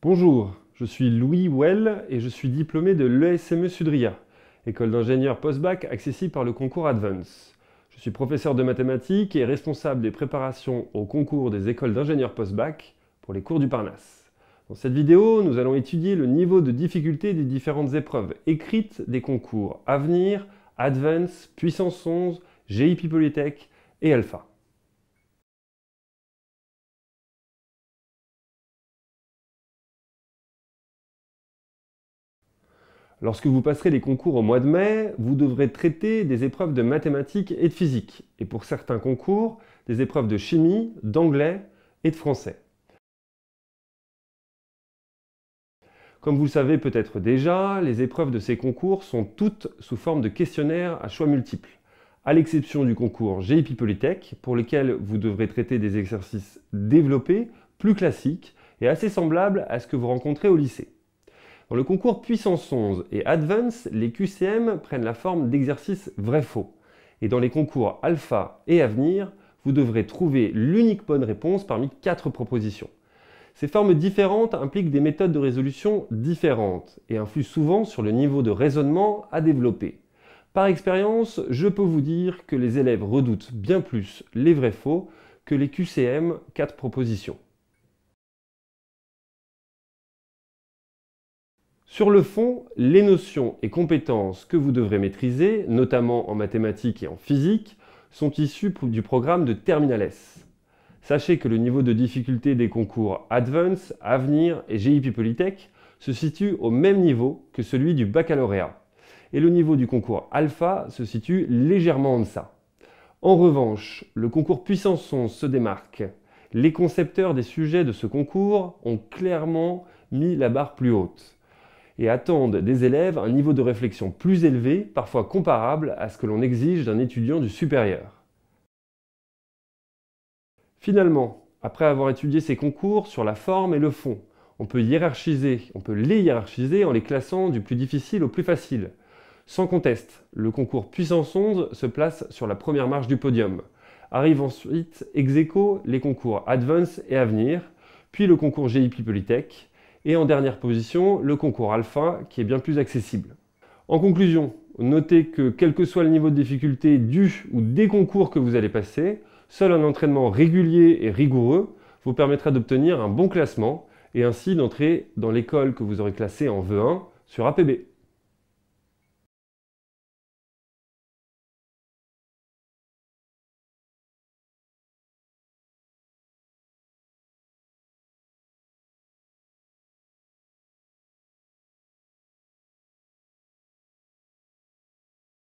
Bonjour, je suis Louis Well et je suis diplômé de l'ESME Sudria, école d'ingénieur post-bac accessible par le concours Advance. Je suis professeur de mathématiques et responsable des préparations au concours des écoles d'ingénieurs post-bac pour les cours du Parnasse. Dans cette vidéo, nous allons étudier le niveau de difficulté des différentes épreuves écrites des concours Avenir, Advance, Puissance 11, GIP Polytech et Alpha. Lorsque vous passerez les concours au mois de mai, vous devrez traiter des épreuves de mathématiques et de physique, et pour certains concours, des épreuves de chimie, d'anglais et de français. Comme vous le savez peut-être déjà, les épreuves de ces concours sont toutes sous forme de questionnaires à choix multiples, à l'exception du concours GIP Polytech, pour lequel vous devrez traiter des exercices développés, plus classiques et assez semblables à ce que vous rencontrez au lycée. Dans le concours Puissance 11 et Advance, les QCM prennent la forme d'exercices vrai-faux. Et dans les concours Alpha et Avenir, vous devrez trouver l'unique bonne réponse parmi 4 propositions. Ces formes différentes impliquent des méthodes de résolution différentes et influent souvent sur le niveau de raisonnement à développer. Par expérience, je peux vous dire que les élèves redoutent bien plus les vrais-faux que les QCM 4 propositions. Sur le fond, les notions et compétences que vous devrez maîtriser, notamment en mathématiques et en physique, sont issues du programme de Terminal S. Sachez que le niveau de difficulté des concours Advance, Avenir et GIP Polytech se situe au même niveau que celui du baccalauréat. Et le niveau du concours Alpha se situe légèrement en deçà. En revanche, le concours Puissance 11 se démarque. Les concepteurs des sujets de ce concours ont clairement mis la barre plus haute et attendent des élèves un niveau de réflexion plus élevé, parfois comparable à ce que l'on exige d'un étudiant du supérieur. Finalement, après avoir étudié ces concours sur la forme et le fond, on peut les hiérarchiser en les classant du plus difficile au plus facile. Sans conteste, le concours Puissance 11 se place sur la première marche du podium. Arrivent ensuite ex aequo les concours Advance et Avenir, puis le concours GIP Polytech, et en dernière position, le concours Alpha, qui est bien plus accessible. En conclusion, notez que quel que soit le niveau de difficulté du ou des concours que vous allez passer, seul un entraînement régulier et rigoureux vous permettra d'obtenir un bon classement et ainsi d'entrer dans l'école que vous aurez classée en VE1 sur APB.